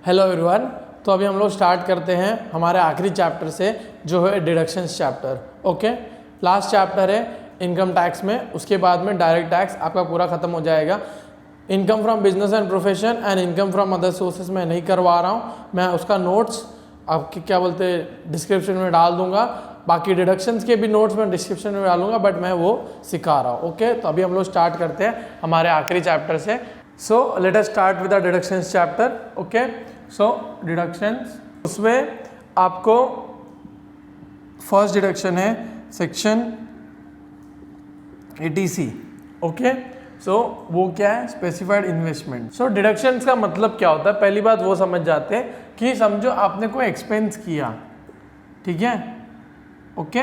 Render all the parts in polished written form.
Hello everyone. तो अभी हम लोग स्टार्ट करते हैं हमारे आखिरी चैप्टर से, जो है deductions chapter. Okay, last chapter है इनकम टैक्स में, उसके बाद में डायरेक्ट टैक्स आपका पूरा खत्म हो जाएगा। Income from business and profession and income from other sources मैं नहीं करवा रहा हूँ, मैं उसका नोट्स आपके क्या बोलते हैं डिस्क्रिप्शन में डाल दूंगा। बाकी डिडक्शंस के भी नोट्स मैं डिस्क्रिप्शन में डालूंगा, बट मैं वो सिखा रहा हूँ। ओके, तो अभी हम लोग स्टार्ट करते हैं हमारे आखिरी चैप्टर से। So let us start with the deductions chapter. Okay, so deductions, उसमें आपको फर्स्ट डिडक्शन है सेक्शन 80C। ओके, सो वो क्या है? Specified investment. सो डिडक्शंस का मतलब क्या होता है, पहली बात वो समझ जाते हैं कि समझो आपने कोई एक्सपेंस किया, ठीक है, ओके,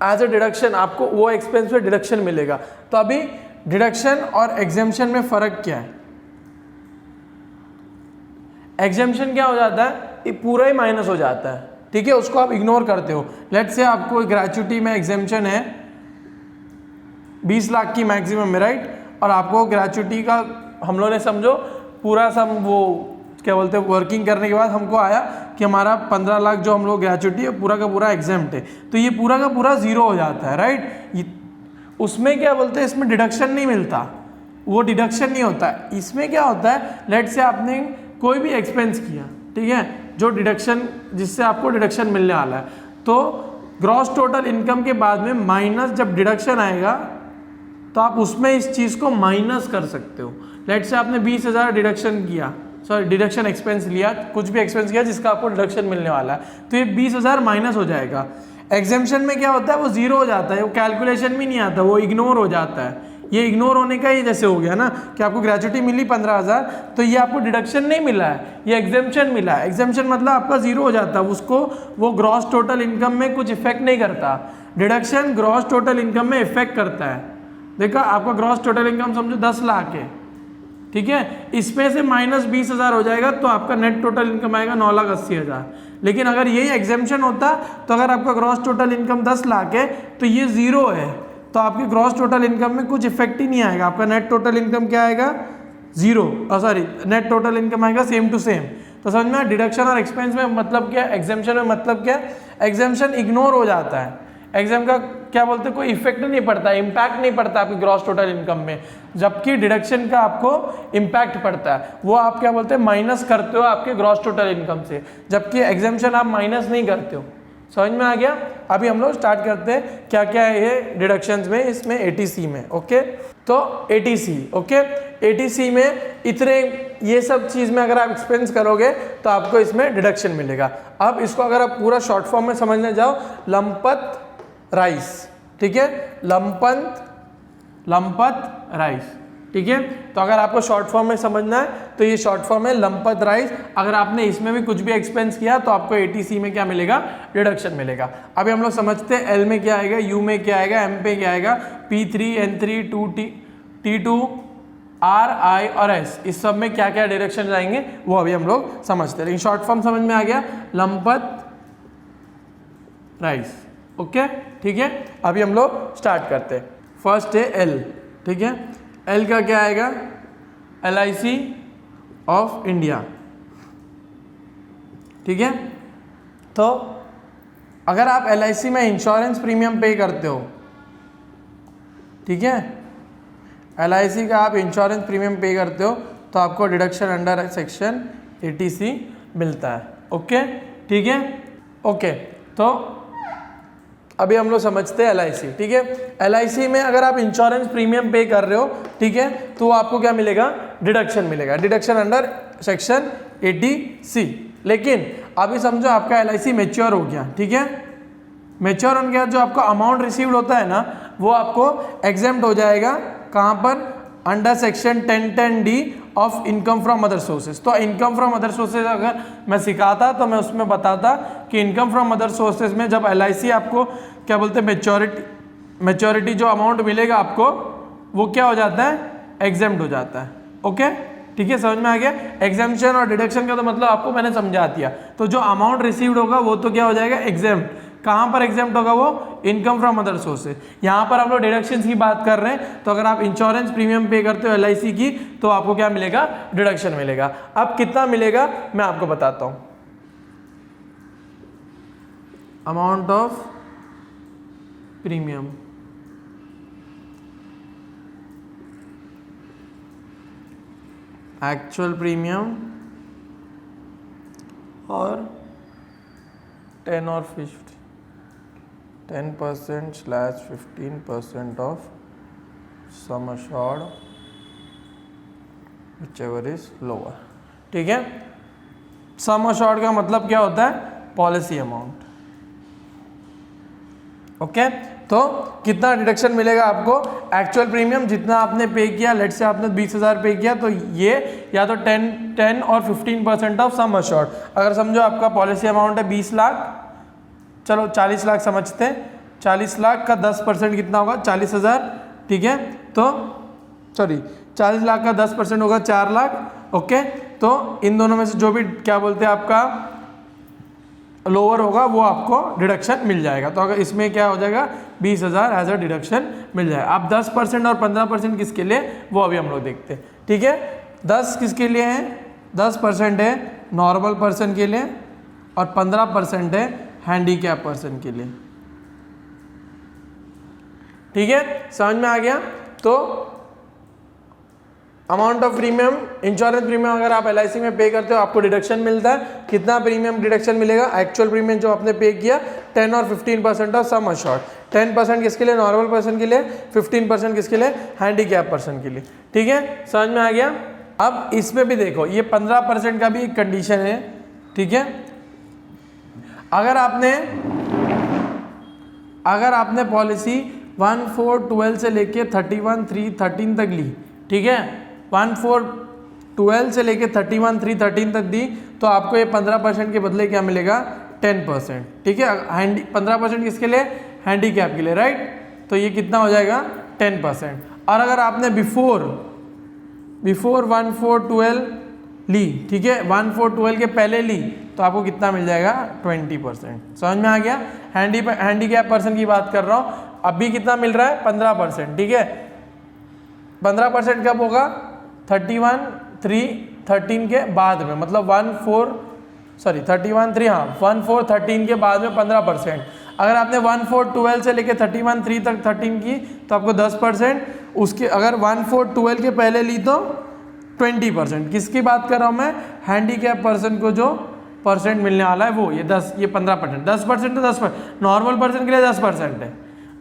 एज अ डिडक्शन आपको वो एक्सपेंस पे डिडक्शन मिलेगा। तो अभी डिडक्शन और एग्जेम्पशन में फर्क क्या है? एग्जेम्पशन क्या हो जाता है, ये पूरा ही माइनस हो जाता है, ठीक है, उसको आप इग्नोर करते हो। लेट्स से आपको ग्रेच्युटी में एग्जेम्पशन है 20 लाख की मैक्सिमम में, राइट, और आपको ग्रेच्युटी का हम लोगों ने समझो पूरा सम वो क्या बोलते हैं वर्किंग करने के बाद हमको आया कि हमारा 15 लाख जो हम लोग ग्रेच्युटी है पूरा का पूरा एग्जेम्प्ट है, तो ये पूरा का पूरा जीरो हो जाता है, राइट। उसमें क्या बोलते हैं, इसमें डिडक्शन नहीं मिलता, वो डिडक्शन नहीं होता। इसमें क्या होता है, लेट से आपने कोई भी एक्सपेंस किया, ठीक है, जो डिडक्शन जिससे आपको डिडक्शन मिलने वाला है, तो ग्रॉस टोटल इनकम के बाद में माइनस जब डिडक्शन आएगा तो आप उसमें इस चीज़ को माइनस कर सकते हो। लेट से आपने 20,000 डिडक्शन किया, सॉरी डिडक्शन एक्सपेंस लिया, कुछ भी एक्सपेंस किया जिसका आपको डिडक्शन मिलने वाला है, तो ये 20,000 माइनस हो जाएगा। एग्जेम्पशन में क्या होता है, वो जीरो हो जाता है, वो कैलकुलेशन भी नहीं आता, वो इग्नोर हो जाता है। ये इग्नोर होने का ही जैसे हो गया ना कि आपको ग्रेच्युटी मिली 15,000, तो ये आपको डिडक्शन नहीं मिला है, ये एग्जेम्पशन मिला है। एग्जेम्पशन मतलब आपका जीरो हो जाता है, उसको वो ग्रॉस टोटल इनकम में कुछ इफेक्ट नहीं करता। डिडक्शन ग्रॉस टोटल इनकम में इफेक्ट करता है। देखा, आपका ग्रॉस टोटल इनकम समझो 10 लाख है, ठीक है, इसमें से माइनस 20,000 हो जाएगा तो आपका नेट टोटल इनकम आएगा 9,80,000। लेकिन अगर यही एग्जेम्पशन होता तो अगर आपका ग्रॉस टोटल इनकम 10 लाख है तो ये जीरो है, तो आपकी ग्रॉस टोटल इनकम में कुछ इफेक्ट ही नहीं आएगा। आपका नेट टोटल इनकम क्या आएगा? Zero, sorry net total income आएगा सेम टू सेम। तो समझ में, डिडक्शन और एक्सपेंस में मतलब क्या, एग्जेम्पशन में मतलब क्या, एग्जेम्पशन इग्नोर हो जाता है, एग्जाम का क्या बोलते हैं कोई इफेक्ट नहीं पड़ता, इम्पैक्ट नहीं पड़ता आपकी ग्रॉस टोटल इनकम में, जबकि डिडक्शन का आपको इम्पैक्ट पड़ता है, वो आप क्या बोलते हैं माइनस करते हो आपके ग्रॉस टोटल इनकम से, जबकि एग्जाम्पशन आप माइनस नहीं करते हो। समझ में आ गया? अभी हम लोग स्टार्ट करते हैं क्या क्या है ये डिडक्शंस में, इसमें 80C में। ओके, तो 80C, ओके, 80C में इतने ये सब चीज़ में अगर आप एक्सपेंस करोगे तो आपको इसमें डिडक्शन मिलेगा। अब इसको अगर आप पूरा शॉर्ट फॉर्म में समझने जाओ, लंपत राइस, ठीक है, लंपत राइस, ठीक है। तो अगर आपको शॉर्ट फॉर्म में समझना है तो ये शॉर्ट फॉर्म है लंपत राइस। अगर आपने इसमें भी कुछ भी एक्सपेंस किया तो आपको 80C में क्या मिलेगा? डिडक्शन मिलेगा। अभी हम लोग समझते हैं L में क्या आएगा, U में क्या आएगा, M पे क्या आएगा, P3, N3, T2, R, I और S, इस सब में क्या क्या डिडक्शन आएंगे वो अभी हम लोग समझते हैं। लेकिन शॉर्ट फॉर्म समझ में आ गया, लंपत राइस। ओके, ठीक है, अभी हम लोग स्टार्ट करते हैं। फर्स्ट है L, ठीक है, L का क्या आएगा? LIC ऑफ इंडिया, ठीक है। तो अगर आप LIC में इंश्योरेंस प्रीमियम पे करते हो, ठीक है, LIC का आप इंश्योरेंस प्रीमियम पे करते हो तो आपको डिडक्शन अंडर सेक्शन 80C मिलता है। ओके, ठीक है, ओके, तो अभी हम लोग समझते हैं LIC, ठीक है। LIC में अगर आप इंश्योरेंस प्रीमियम पे कर रहे हो, ठीक है, तो आपको क्या मिलेगा? डिडक्शन मिलेगा, डिडक्शन अंडर सेक्शन 80C। लेकिन अभी समझो आपका LIC मैच्योर हो गया, ठीक है, मैच्योर होने के बाद जो आपका अमाउंट रिसीव्ड होता है ना, वो आपको एग्जेम्प्ट हो जाएगा, कहाँ पर? Under section 1010D of income from other sources. तो इनकम फ्रॉम अदर सोर्सेज अगर मैं सिखाता तो मैं उसमें बताता कि इनकम फ्रॉम अदर सोर्सेज में जब LIC आपको क्या बोलते हैं मैच्योरिटी जो अमाउंट मिलेगा आपको वो क्या हो जाता है? एग्जेम्प्ट हो जाता है। ओके, ठीक है, समझ में आ गया? एग्जेम्पशन और डिडक्शन का तो मतलब आपको मैंने समझा दिया। तो जो अमाउंट रिसीव्ड होगा वो तो क्या हो जाएगा? एग्जेम्प्ट। कहाँ पर एग्जेम्प्ट होगा वो? Income from other sources. यहाँ पर हम लोग डिडक्शंस की बात कर रहे हैं, तो अगर आप इंश्योरेंस प्रीमियम पे करते हो LIC की, तो आपको क्या मिलेगा? डिडक्शन मिलेगा। अब कितना मिलेगा मैं आपको बताता हूँ। Amount of premium, actual premium और 10 और 50, 10%/15% of sum assured whichever is lower. ठीक है, सम अश्योर्ड का मतलब क्या होता है? Policy amount. ओके, तो कितना डिडक्शन मिलेगा आपको? एक्चुअल प्रीमियम जितना आपने पे किया, लेट से आपने 20,000 पे किया, तो ये या तो 10 और 15% ऑफ सम अश्योर्ड। अगर समझो आपका पॉलिसी अमाउंट है 20 लाख, चलो 40 लाख समझते हैं, 40 लाख का 10% कितना होगा? 40,000। ठीक है, तो सॉरी 40 लाख का 10% होगा 4 लाख। ओके, तो इन दोनों में से जो भी क्या बोलते हैं आपका लोअर होगा वो आपको डिडक्शन मिल जाएगा। तो अगर इसमें क्या हो जाएगा? 20,000 एज अ डिडक्शन मिल जाएगा। अब 10% और 15% किसके लिए, वो अभी हम लोग देखते हैं। ठीक है, 10 किसके लिए है? 10% है नॉर्मल पर्सन के लिए और 15% है हैंडीकैप पर्सन के लिए। ठीक है, समझ में आ गया? तो amount of premium, insurance premium अगर आप LIC में पे करते हो आपको डिडक्शन मिलता है। कितना प्रीमियम डिडक्शन मिलेगा? एक्चुअल प्रीमियम जो आपने पे किया, 10 और 15% ऑफ सम अश्योर्ड। 10% किसके लिए? नॉर्मल पर्सन के लिए। 15% किसके लिए? हैंडीकैप पर्सन के लिए। ठीक है, समझ में आ गया? अब इसमें भी देखो, ये 15% का भी एक कंडीशन है। ठीक है, अगर आपने पॉलिसी 1/4/12 से लेके 31/3/13 तक ली, ठीक है, 1/4/12 से लेके 31/3/13 तक दी, तो आपको ये 15% के बदले क्या मिलेगा? 10%। ठीक है, 15% किसके लिए? हैंडीकैप के लिए, राइट? तो ये कितना हो जाएगा? 10%। और अगर आपने बिफोर 1/4/12 ली, ठीक है, 1/4/12 के पहले ली, तो आपको कितना मिल जाएगा? 20%। समझ में आ गया? हैंडीकैप पर्सन की बात कर रहा हूँ। अभी कितना मिल रहा है? 15%। ठीक है, 15% कब होगा? 31/3/13 के बाद में, मतलब 1/4/13 हाँ 1/4/13 के बाद में 15%। अगर आपने 1/4/12 से लेके 31/3 तक 13 की, तो आपको 10%। उसके अगर 1/4/12 के पहले ली तो 20%। किसकी बात कर रहा हूँ मैं? हैंडीकैप पर्सन को जो परसेंट मिलने वाला है वो, ये 15%। 10% तो 10%, नॉर्मल पर्सन के लिए 10% है,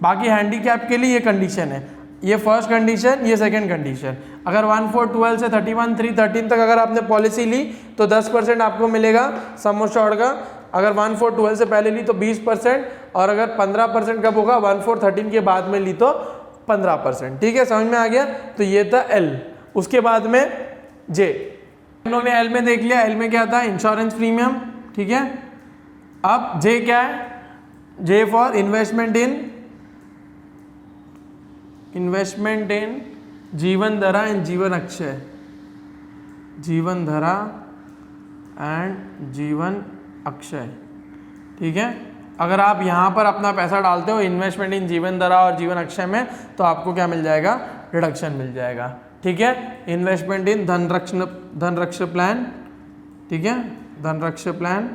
बाकी हैंडीकैप के लिए ये कंडीशन है। ये फर्स्ट कंडीशन, ये सेकंड कंडीशन। अगर 1/4/12 से 31/3/13 तक अगर आपने पॉलिसी ली तो 10% आपको मिलेगा सम अश्योर्ड का। अगर 1/4/12 से पहले ली तो 20%, और अगर 15% कब होगा? 1/4/13 के बाद में ली तो 15%। ठीक है, समझ में आ गया? तो ये था L। उसके बाद में J, हम लोगों ने L में देख लिया। L में क्या था? Insurance premium. ठीक है, अब J क्या है? J फॉर इन्वेस्टमेंट इन जीवन धारा एंड जीवन अक्षय। जीवन धारा एंड जीवन अक्षय। ठीक है, अगर आप यहाँ पर अपना पैसा डालते हो इन्वेस्टमेंट इन जीवन धारा और जीवन अक्षय में, तो आपको क्या मिल जाएगा? रिडक्शन मिल जाएगा। ठीक है, इन्वेस्टमेंट इन धनरक्षक प्लान। ठीक है, धनरक्षक प्लान।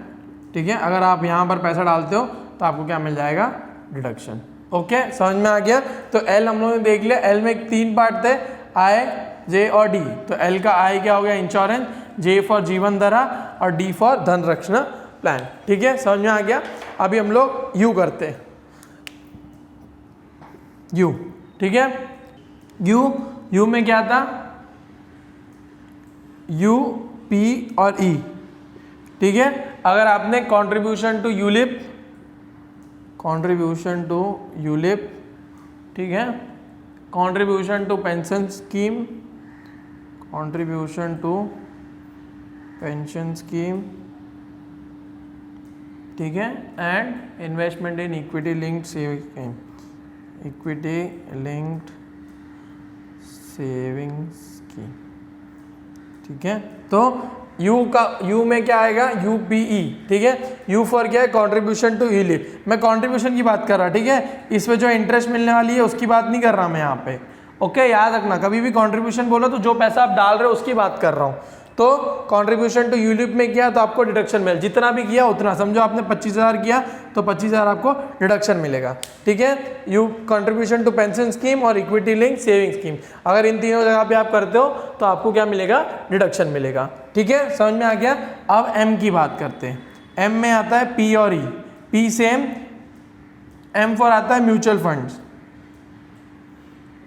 ठीक है, अगर आप यहाँ पर पैसा डालते हो तो आपको क्या मिल जाएगा? डिडक्शन। ओके, समझ में आ गया? तो L हम लोगों ने देख लिया। L में 3 पार्ट थे, I, J और D। तो L का I क्या हो गया? इंश्योरेंस, J फॉर जीवन धारा और D फॉर धनरक्षण प्लान। ठीक है, समझ में आ गया? अभी हम लोग U करते हैं। U, ठीक है, U में क्या था? U, P और E। ठीक है, अगर आपने कंट्रीब्यूशन टू यूलिप, ठीक है, कंट्रीब्यूशन टू पेंशन स्कीम, ठीक है, and investment in equity linked saving scheme. ठीक है, तो यू में क्या आएगा, यूपीई, ठीक है। यू फॉर क्या है, कंट्रीब्यूशन टू यूलिप। मैं कंट्रीब्यूशन की बात कर रहा, ठीक है, इसमें जो इंटरेस्ट मिलने वाली है उसकी बात नहीं कर रहा मैं यहाँ पे। ओके, याद रखना, कभी भी कंट्रीब्यूशन बोलो तो जो पैसा आप डाल रहे हो उसकी बात कर रहा हूँ। तो कंट्रीब्यूशन टू यूलिप में किया तो आपको डिडक्शन मिले, जितना भी किया उतना, समझो आपने 25,000 किया तो 25,000 आपको डिडक्शन मिलेगा, ठीक है। You contribution to pension scheme और इक्विटी लिंक सेविंग स्कीम, अगर इन तीनों जगह पे आप करते हो तो आपको क्या मिलेगा, डिडक्शन मिलेगा, ठीक है, समझ में आ गया। अब एम की बात करते हैं। एम में आता है पी और ई। पी सेम, एम फॉर आता है म्यूचुअल फंड्स,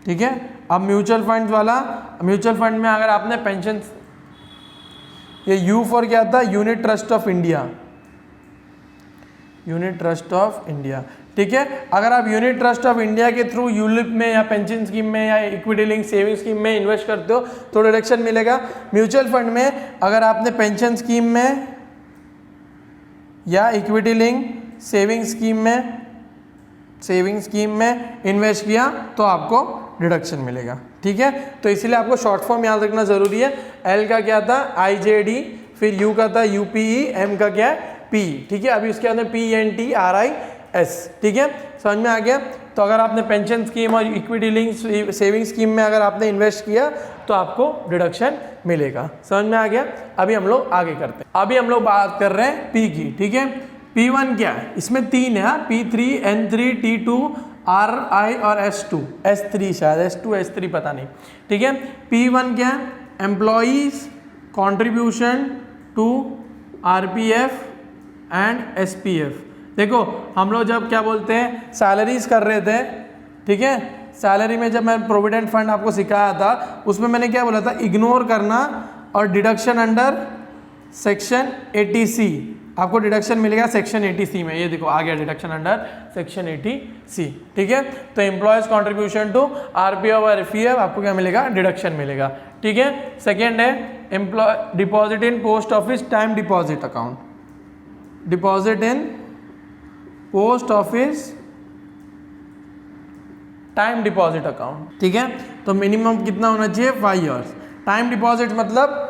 ठीक है। अब म्यूचुअल फंड वाला, म्यूचुअल फंड में अगर आपने पेंशन, ये यू फॉर क्या था, unit trust of India, unit trust of India, ठीक है। अगर आप यूनिट ट्रस्ट ऑफ इंडिया के थ्रू यूलिप में या पेंशन स्कीम में या इक्विटी लिंक सेविंग स्कीम में इन्वेस्ट करते हो तो डिडक्शन मिलेगा। म्यूचुअल फंड में अगर आपने पेंशन स्कीम में या इक्विटी लिंक सेविंग स्कीम में इन्वेस्ट किया तो आपको डिडक्शन मिलेगा, ठीक है। तो इसीलिए आपको शॉर्ट फॉर्म याद रखना जरूरी है। एल का क्या था, IJD, फिर यू का था UPE, एम का क्या है, P, ठीक है। अभी उसके बाद में PNTRIS, ठीक है, समझ में आ गया। तो अगर आपने पेंशन स्कीम और इक्विटी लिंक सेविंग स्कीम में अगर आपने इन्वेस्ट किया तो आपको डिडक्शन मिलेगा, समझ में आ गया। अभी हम लोग आगे करते हैं। अभी हम लोग बात कर रहे हैं P की, ठीक है। P1 क्या है, इसमें 3 है, P3, N3, T2, RI और S3 शायद, S3 पता नहीं, ठीक है। P1 क्या है, employees contribution to RPF and SPF। देखो हम लोग जब क्या बोलते हैं सैलरीज कर रहे थे, ठीक है, सैलरी में जब मैं प्रोविडेंट फंड आपको सिखाया था उसमें मैंने क्या बोला था, इग्नोर करना और डिडक्शन अंडर सेक्शन 80C, आपको डिडक्शन मिलेगा सेक्शन 80C में। ये देखो आ गया डिडक्शन अंडर सेक्शन 80C, ठीक है। तो एम्प्लॉयज कंट्रीब्यूशन टू RPF और FEF आपको क्या मिलेगा, डिडक्शन मिलेगा, ठीक है। सेकेंड है employ deposit in post office time deposit account, deposit in post office time deposit account, ठीक है। तो मिनिमम कितना होना चाहिए, 5 ईयर्स। टाइम डिपॉजिट मतलब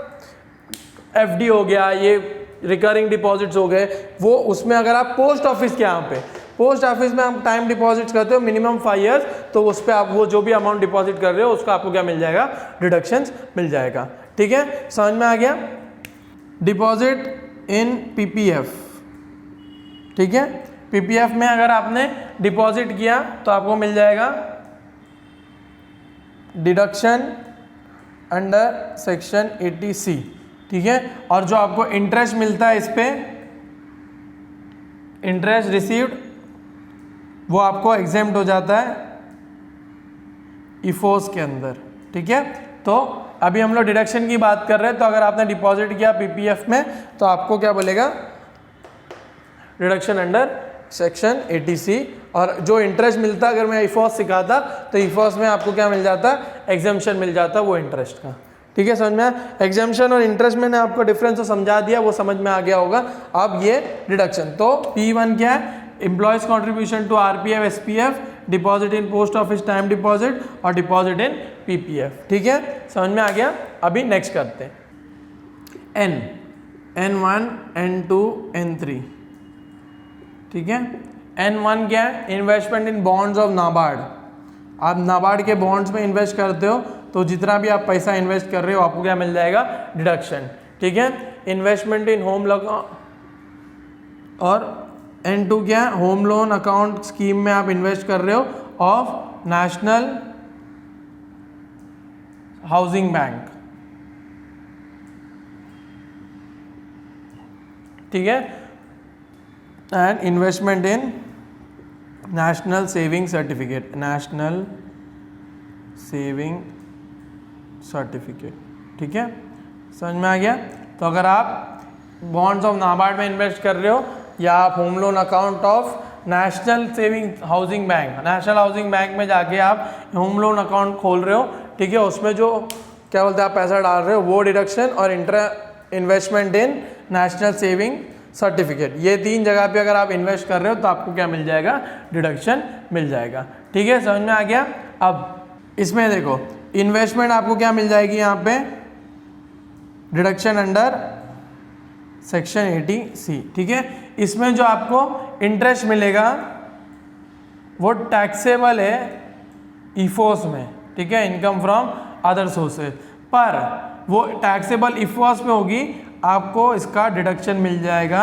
FD हो गया, ये रिकरिंग डिपॉजिट्स हो गए, वो उसमें अगर आप पोस्ट ऑफिस के यहाँ पे पोस्ट ऑफिस में आप टाइम डिपॉजिट्स करते हो मिनिमम 5 ईयर्स, तो उस पर आप वो जो भी अमाउंट डिपॉजिट कर रहे हो उसका आपको क्या मिल जाएगा, डिडक्शंस मिल जाएगा, ठीक है, समझ में आ गया। डिपॉजिट इन PPF, ठीक है। PPF में अगर आपने डिपॉजिट किया तो आपको मिल जाएगा डिडक्शन अंडर सेक्शन 80C, ठीक है। और जो आपको इंटरेस्ट मिलता है इस पे, इंटरेस्ट रिसीव्ड, वो आपको एग्जेम्प्ट हो जाता है इफोस के अंदर, ठीक है। तो अभी हम लोग डिडक्शन की बात कर रहे हैं, तो अगर आपने डिपॉजिट किया PPF में तो आपको क्या बोलेगा, डिडक्शन अंडर सेक्शन 80C। और जो इंटरेस्ट मिलता, अगर मैं इफोस सिखाता तो इफोस में आपको क्या मिल जाता, एग्जेम्पशन मिल जाता वो इंटरेस्ट का, ठीक है, समझ में। एग्जेम्पशन और इंटरेस्ट मैंने आपको डिफरेंस तो समझा दिया, वो समझ में आ गया होगा। अब ये डिडक्शन, तो P1 क्या है, employees contribution to RPF SPF, deposit in post office time deposit और डिपॉजिट इन PPF, ठीक है, समझ में आ गया। अभी नेक्स्ट करते हैं N1 N2 N3, ठीक है। N1 क्या है, investment in bonds of NABARD. आप नाबार्ड के बॉन्ड्स में इन्वेस्ट करते हो तो जितना भी आप पैसा इन्वेस्ट कर रहे हो आपको क्या मिल जाएगा, डिडक्शन, ठीक है। इन्वेस्टमेंट इन होम लोन, और N2 क्या है, होम लोन अकाउंट स्कीम में आप इन्वेस्ट कर रहे हो ऑफ नेशनल हाउसिंग बैंक, ठीक है। And investment in national saving certificate, national saving certificate, ठीक है, समझ में आ गया। तो अगर आप बॉन्ड्स ऑफ नाबार्ड में इन्वेस्ट कर रहे हो या आप home loan account of national saving housing bank, national housing bank में जाके आप होम लोन अकाउंट खोल रहे हो, ठीक है, उसमें जो क्या बोलते हैं आप पैसा डाल रहे हो वो डिडक्शन, और इन्वेस्टमेंट इन नेशनल सेविंग सर्टिफिकेट, ये 3 जगह पे अगर आप इन्वेस्ट कर रहे हो तो आपको क्या मिल जाएगा, डिडक्शन मिल जाएगा, ठीक है, समझ में आ गया। अब इसमें देखो इन्वेस्टमेंट आपको क्या मिल जाएगी, यहाँ पे डिडक्शन अंडर सेक्शन 80C, ठीक है। इसमें जो आपको इंटरेस्ट मिलेगा वो टैक्सेबल है इफोस में, ठीक है, इनकम फ्रॉम अदर सोर्सेज, पर वो टैक्सेबल इफोस में होगी, आपको इसका डिडक्शन मिल जाएगा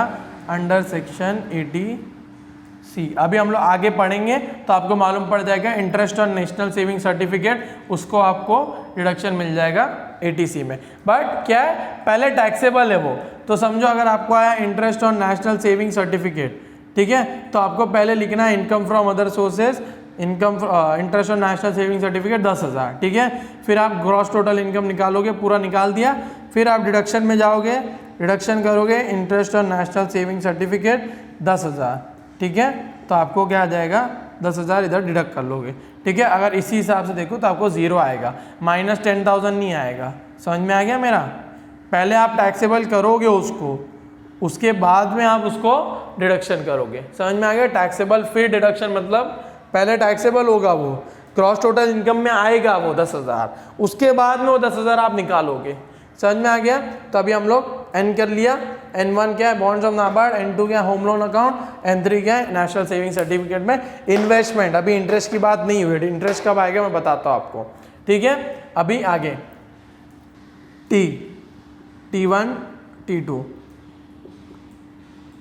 अंडर सेक्शन 80C। अभी हम लोग आगे पढ़ेंगे तो आपको मालूम पड़ जाएगा interest on national saving certificate, उसको आपको डिडक्शन मिल जाएगा 80C में। बट क्या है, पहले टैक्सेबल है वो, तो समझो अगर आपको आया interest on national saving certificate, ठीक है, तो आपको पहले लिखना है income from other sources, interest on national saving certificate 10,000, ठीक है। फिर आप ग्रॉस टोटल इनकम निकालोगे, पूरा निकाल दिया, फिर आप डिडक्शन में जाओगे, डिडक्शन करोगे interest on national saving certificate 10,000, ठीक है, तो आपको क्या आ जाएगा 10,000 इधर डिडक्ट कर लोगे, ठीक है। अगर इसी हिसाब से देखो तो आपको 0 आएगा, माइनस 10,000 नहीं आएगा। समझ में आ गया मेरा? पहले आप टैक्सेबल करोगे उसको, उसके बाद में आप उसको डिडक्शन करोगे। समझ में आ गया? टैक्सेबल फिर डिडक्शन, मतलब पहले टैक्सेबल होगा वो, क्रॉस टोटल इनकम में आएगा वो 10,000, उसके बाद में वो 10,000 आप निकालोगे। समझ में आ गया? तो अभी हम लोग N कर लिया, N1 क्या है बॉन्ड्स ऑफ नाबार्ड, N2 क्या है होम लोन अकाउंट, N3 क्या है नेशनल सेविंग सर्टिफिकेट में इन्वेस्टमेंट। अभी इंटरेस्ट की बात नहीं हुई, इंटरेस्ट कब आएगा मैं बताता हूँ आपको, ठीक है। अभी आगे T1 T2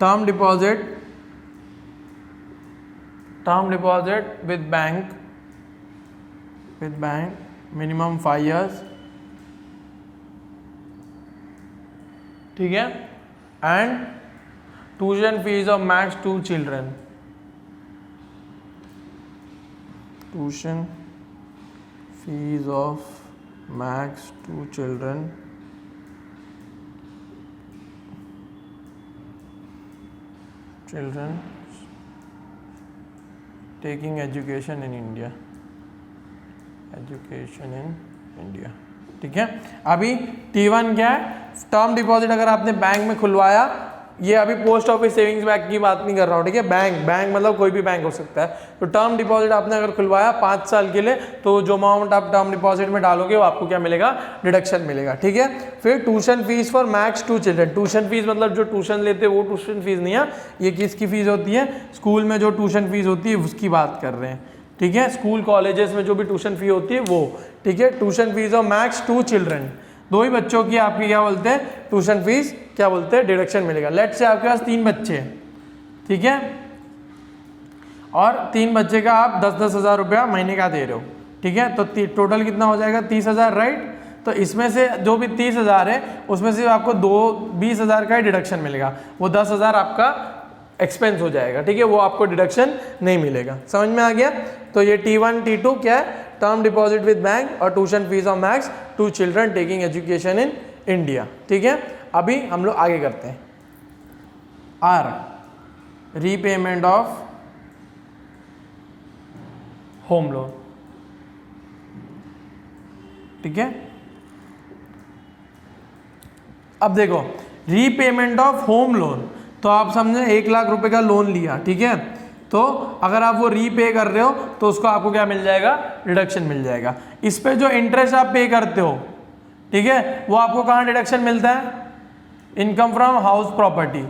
term deposit with bank minimum 5 years, ठीक है, and tuition fees of max 2 children, tuition fees of max 2 children, taking education in India, ठीक है। अभी T1 क्या है, टर्म डिपॉजिट अगर आपने बैंक में खुलवाया, ये अभी पोस्ट ऑफिस सेविंग्स बैंक की बात नहीं कर रहा हूँ, ठीक है, बैंक मतलब कोई भी बैंक हो सकता है। तो टर्म डिपॉजिट आपने अगर खुलवाया 5 साल के लिए, तो जो अमाउंट आप टर्म डिपॉजिट में डालोगे वो आपको क्या मिलेगा, डिडक्शन मिलेगा, ठीक है। फिर tuition fees for max 2 children, tuition fees मतलब जो ट्यूशन लेते हैं वो ट्यूशन फीस नहीं है, ये किसकी फीस होती है, स्कूल में जो ट्यूशन फीस होती है उसकी बात कर रहे हैं, ठीक है, स्कूल कॉलेजेस में जो भी ट्यूशन फी होती है वो, ठीक है। Tuition fees of max 2 children, 2 ही बच्चों की आपकी क्या बोलते हैं, ट्यूशन फीस क्या बोलते हैं, डिडक्शन मिलेगा। लेट से आपके पास 3 बच्चे हैं, ठीक है, और 3 बच्चे का आप 10-10 हज़ार रुपया महीने का दे रहे हो, ठीक है, तो टोटल कितना हो जाएगा 30,000, राइट। तो इसमें से जो भी 30,000 है उसमें से आपको 20,000 का ही डिडक्शन मिलेगा, वो 10,000 आपका एक्सपेंस हो जाएगा, ठीक है, वो आपको डिडक्शन नहीं मिलेगा। समझ में आ गया? तो ये T1 T2 क्या है, टर्म डिपॉजिट विद बैंक और tuition fees of max 2 children taking education in India, ठीक है। अभी हम लोग आगे करते हैं, R repayment of home loan, ठीक है। अब देखो रीपेमेंट ऑफ होम लोन, तो आप समझे 1 लाख रुपए का लोन लिया, ठीक है, तो अगर आप वो रीपे कर रहे हो तो उसको आपको क्या मिल जाएगा, डिडक्शन मिल जाएगा। इस पे जो इंटरेस्ट आप पे करते हो, ठीक है, वो आपको कहाँ डिडक्शन मिलता है, इनकम फ्रॉम हाउस प्रॉपर्टी।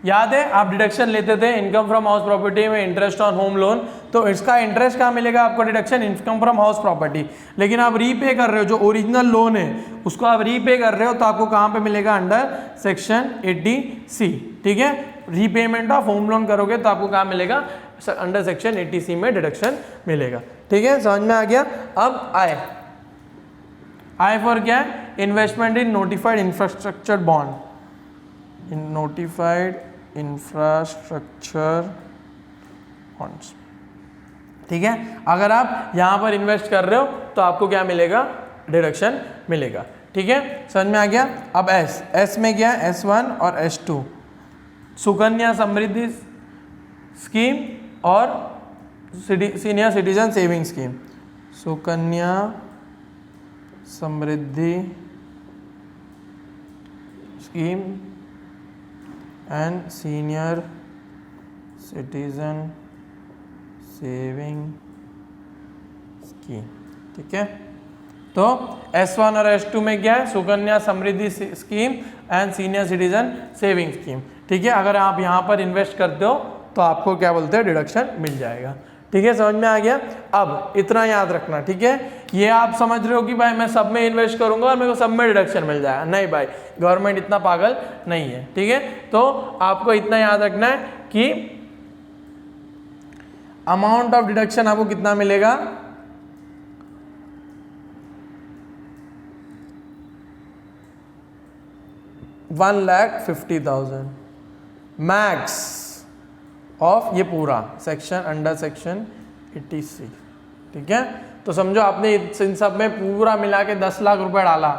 याद है आप डिडक्शन लेते थे इनकम फ्रॉम हाउस प्रॉपर्टी में, इंटरेस्ट ऑन होम लोन, तो इसका इंटरेस्ट कहाँ मिलेगा आपको, deduction income from house property. लेकिन आप रीपे कर रहे हो, जो ओरिजिनल लोन है उसको आप रीपे कर रहे हो, तो आपको कहाँ पे मिलेगा, अंडर सेक्शन 80C, ठीक है। रीपेमेंट ऑफ होम लोन करोगे तो आपको कहाँ मिलेगा, अंडर सेक्शन 80C में डिडक्शन मिलेगा, ठीक है। समझ में आ गया? अब आई फॉर क्या है, investment in notified infrastructure bond, in notified infrastructure bonds, ठीक है। अगर आप यहाँ पर इन्वेस्ट कर रहे हो तो आपको क्या मिलेगा, डिडक्शन मिलेगा, ठीक है। समझ में आ गया? अब एस में क्या है, S1 और S2, सुकन्या समृद्धि स्कीम और senior citizen saving scheme, Sukanya Samriddhi scheme and senior citizen saving scheme, ठीक है। तो S1 और S2 में क्या है, Sukanya Samriddhi scheme and senior citizen saving scheme. ठीक है, अगर आप यहाँ पर इन्वेस्ट करते हो तो आपको क्या बोलते हैं, डिडक्शन मिल जाएगा। ठीक है, समझ में आ गया। अब इतना याद रखना, ठीक है, ये आप समझ रहे हो कि भाई मैं सब में इन्वेस्ट करूंगा और मेरे को सब में डिडक्शन मिल जाएगा, नहीं भाई, गवर्नमेंट इतना पागल नहीं है। ठीक है, तो आपको इतना याद रखना है कि अमाउंट ऑफ डिडक्शन आपको कितना मिलेगा, 1,50,000 मैक्स ऑफ ये पूरा सेक्शन अंडर सेक्शन 80C। ठीक है, तो समझो आपने इन सब में पूरा मिला के 10 लाख रुपए डाला,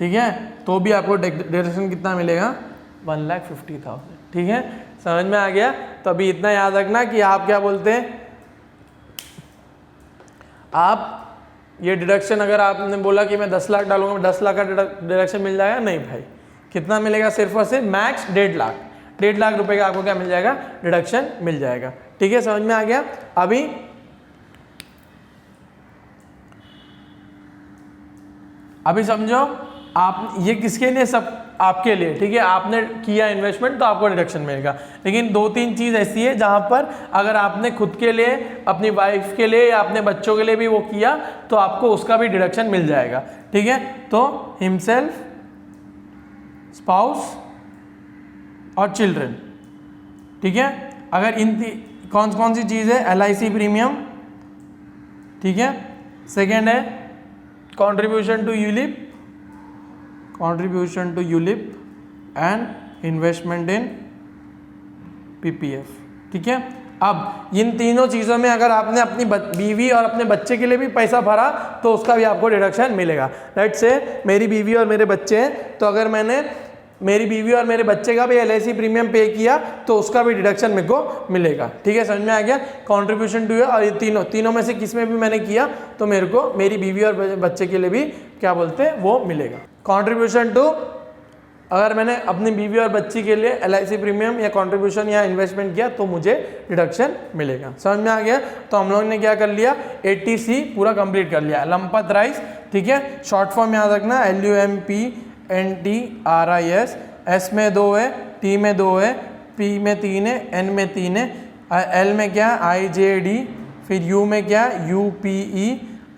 ठीक है, तो भी आपको डिडक्शन कितना मिलेगा, 1,50,000। ठीक है, समझ में आ गया। तो अभी इतना याद रखना कि आप क्या बोलते हैं, आप ये डिडक्शन अगर आपने बोला कि मैं 10 लाख डालूंगा 10 लाख का डिडक्शन मिल जाएगा, नहीं भाई, कितना मिलेगा, सिर्फ और सिर्फ मैक्स 1.5 लाख, 1.5 लाख रुपए का आपको क्या मिल जाएगा, डिडक्शन मिल जाएगा। ठीक है, समझ में आ गया। अभी समझो आप ये किसके लिए, सब आपके लिए। ठीक है, आपने किया इन्वेस्टमेंट तो आपको डिडक्शन मिलेगा, लेकिन 2-3 चीज़ ऐसी है जहां पर अगर आपने खुद के लिए, अपनी वाइफ के लिए या अपने बच्चों के लिए भी वो किया तो आपको उसका भी डिडक्शन मिल जाएगा। ठीक है, तो हिमसेल्फ, स्पाउस और चिल्ड्रन। ठीक है, अगर इन कौन कौन सी चीज़ है, LIC प्रीमियम, ठीक है, सेकेंड है contribution to ULIP and investment in PPF। ठीक है, अब इन तीनों चीज़ों में अगर आपने अपनी बीवी और अपने बच्चे के लिए भी पैसा भरा तो उसका भी आपको डिडक्शन मिलेगा। लेट्स से मेरी बीवी और मेरे बच्चे हैं, तो अगर मैंने मेरी बीवी और मेरे बच्चे का भी LIC प्रीमियम पे किया तो उसका भी डिडक्शन मेरे को मिलेगा। ठीक है, समझ में आ गया। कंट्रीब्यूशन टू, और ये तीनों में से किस में भी मैंने किया तो मेरे को मेरी बीवी और बच्चे के लिए भी क्या बोलते हैं, वो मिलेगा। कंट्रीब्यूशन टू, अगर मैंने अपनी बीवी और बच्ची के लिए LIC प्रीमियम या कंट्रीब्यूशन या इन्वेस्टमेंट किया तो मुझे डिडक्शन मिलेगा। समझ में आ गया। तो हम लोग ने क्या कर लिया, 80C पूरा कंप्लीट कर लिया। लंपत राइस, ठीक है, शॉर्ट फॉर्म याद रखना, LUMPNTRIS, S में 2 है, T में 2 है, P में 3 है, N में 3 है, L में क्या IJD, फिर U में क्या UPE,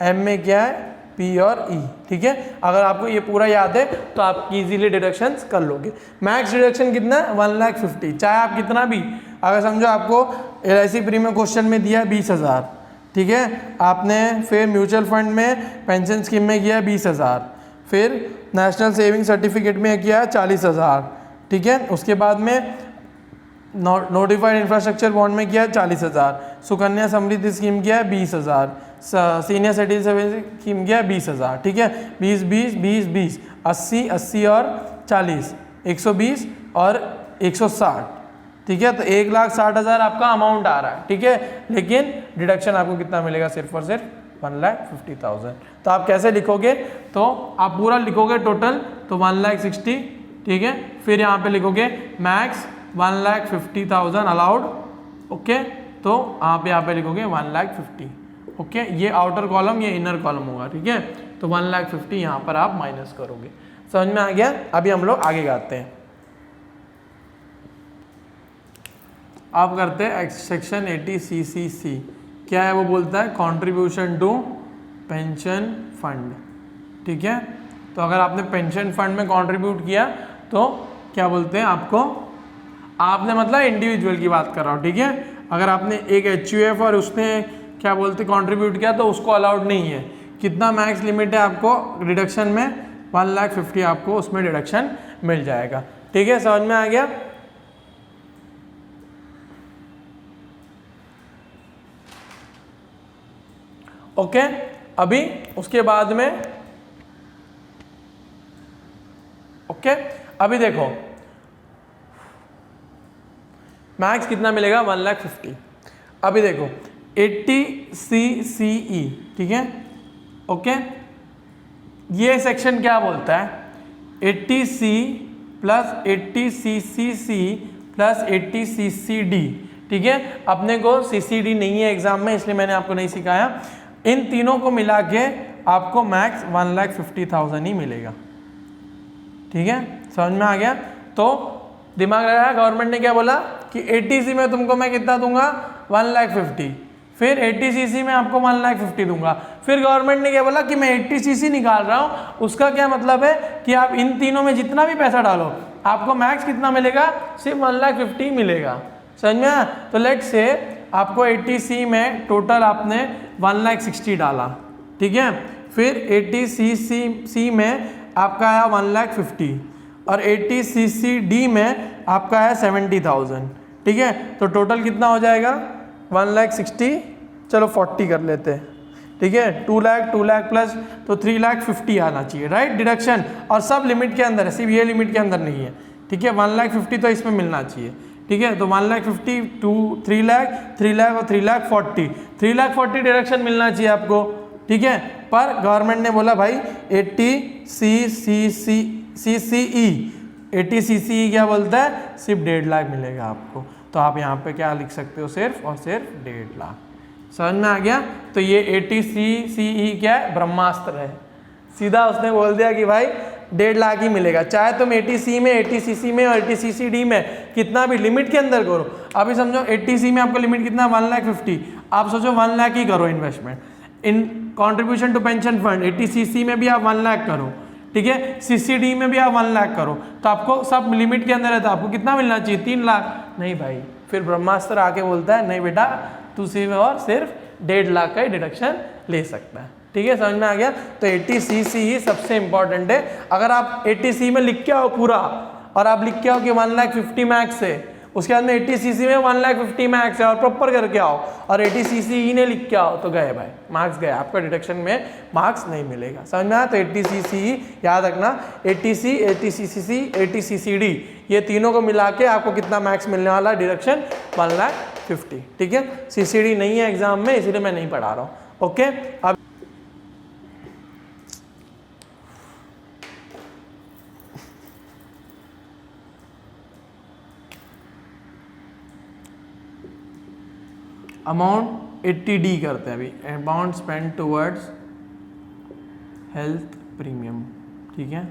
M में क्या है P और E। ठीक है, अगर आपको ये पूरा याद है तो आप इजीली डिडक्शंस कर लोगे। मैक्स डिडक्शन कितना है, 1,50,000, चाहे आप कितना भी, अगर समझो आपको LIC प्रीमियम क्वेश्चन में दिया 20,000, ठीक है, आपने फिर म्यूचुअल फंड में पेंशन स्कीम में किया 20,000, फिर नेशनल सेविंग सर्टिफिकेट में किया 40,000, ठीक है, उसके बाद में नोटिफाइड इंफ्रास्ट्रक्चर बॉन्ड में किया 40,000, सुकन्या समृद्धि स्कीम किया 20,000, सीनियर सिटीजन स्कीम किया 20,000। ठीक है, 20 80 और 40, 120 और 160। ठीक है, तो 1,60,000 आपका अमाउंट आ रहा है। ठीक है, लेकिन डिडक्शन आपको कितना मिलेगा, सिर्फ और सिर्फ 1,50,000। तो आप कैसे लिखोगे, तो आप पूरा लिखोगे टोटल, तो 1,60,000, ठीक है, फिर यहाँ पे लिखोगे मैक्स 1,50,000 अलाउड, ओके, तो आप यहाँ पे लिखोगे 1,50,000, ओके, ये आउटर कॉलम, ये इनर कॉलम होगा। ठीक है, तो 1,50,000 यहाँ पर आप माइनस करोगे। समझ में आ गया। अभी हम लोग आगे गाते हैं, आप करते हैं सेक्शन 80CCC। क्या है वो, बोलता है कंट्रीब्यूशन टू पेंशन फंड। ठीक है, तो अगर आपने पेंशन फंड में कंट्रीब्यूट किया तो क्या बोलते हैं आपको, आपने मतलब इंडिविजुअल की बात कर रहा हूँ। ठीक है, अगर आपने एक HUF और उसने क्या बोलते कंट्रीब्यूट किया तो उसको अलाउड नहीं है। कितना मैक्स लिमिट है आपको डिडक्शन में, 1,50,000 आपको उसमें डिडक्शन मिल जाएगा। ठीक है, समझ में आ गया। ओके, अभी उसके बाद में ओके, अभी देखो मैक्स कितना मिलेगा, 1,50,000। अभी देखो 80CCE, ठीक है, ओके, ये सेक्शन क्या बोलता है, 80C plus 80CCC plus 80CCD। ठीक है, अपने को CCD नहीं है एग्जाम में, इसलिए मैंने आपको नहीं सिखाया। इन तीनों को मिला के आपको मैक्स 1,50,000 ही मिलेगा। ठीक है, समझ में आ गया? तो दिमाग लगाया, गवर्नमेंट ने क्या बोला कि 80C में तुमको मैं कितना दूंगा 1,50,000, फिर 80cc में आपको 1,50,000 दूंगा। फिर गवर्नमेंट ने क्या बोला कि मैं 80cc निकाल रहा हूँ, उसका क्या मतलब है कि आप इन तीनों में जितना भी पैसा डालो आपको मैक्स कितना मिलेगा, सिर्फ 1,50,000 मिलेगा। समझ में आया? तो लेट्स से आपको 80C में टोटल आपने 1,60,000 डाला, ठीक है, फिर 80cc में आपका आया 1,50,000 और 80cc/d में आपका है 70,000, ठीक है। तो टोटल कितना हो जाएगा 1,60,000, चलो 40 कर लेते हैं, ठीक है, 2 लाख प्लस तो 3,50,000 आना चाहिए, राइट, डिडक्शन, और सब लिमिट के अंदर है, सिर्फ ये लिमिट के अंदर नहीं है, ठीक है। 1,50,000 तो इसमें मिलना चाहिए, ठीक है। तो 1,50,000, 3 लाख, 3 लाख और 3,40,000, 3,40,000 डिडक्शन मिलना चाहिए आपको, ठीक है। पर गवर्नमेंट ने बोला भाई 80cce क्या बोलता है, सिर्फ 1.5 लाख मिलेगा आपको। तो आप यहाँ पे क्या लिख सकते हो, सिर्फ और सिर्फ 1.5 लाख। समझ में आ गया? तो ये 80cce क्या है, ब्रह्मास्त्र है। सीधा उसने बोल दिया कि भाई 1.5 लाख ही मिलेगा, चाहे तुम 80C में, 80cc में और 80cc/d में कितना भी लिमिट के अंदर करो। अभी समझो 80C में आपको लिमिट कितना 1,50,000, आप सोचो 1 लाख ही करो investment in contribution to pension fund. 80cc में भी आप 1 लाख करो, ठीक है, CC/D में भी आप 1 लाख करो, तो आपको सब लिमिट के अंदर है, तो आपको कितना मिलना चाहिए 3 लाख। नहीं भाई, फिर ब्रह्मास्त्र आके बोलता है नहीं बेटा, तू सिर्फ और सिर्फ 1.5 लाख का ही डिडक्शन ले सकता है, ठीक है। समझ में आ गया? तो 80cc ही सबसे इंपॉर्टेंट है। अगर आप 80C में लिख के आओ पूरा और आप लिख के आओ कि 1,50,000 मैक्स है, उसके बाद में 80cc में 1,50,000 मैक्स है और प्रॉपर करके आओ, और 80cc ही ने लिख के आओ, तो गए भाई, मार्क्स गए, आपका डिडक्शन में मार्क्स नहीं मिलेगा। समझ में आया? तो 80cc ही याद रखना, 80C, 80cc, 80cc/d ये तीनों को मिला के आपको कितना मैक्स मिलने वाला है, डिडक्शन 1,50,000, ठीक है। CC/D नहीं है एग्जाम में, इसलिए मैं नहीं पढ़ा रहा हूँ, ओके। अब अमाउंट 80D करते हैं अभी, amount spend towards health premium, ठीक है,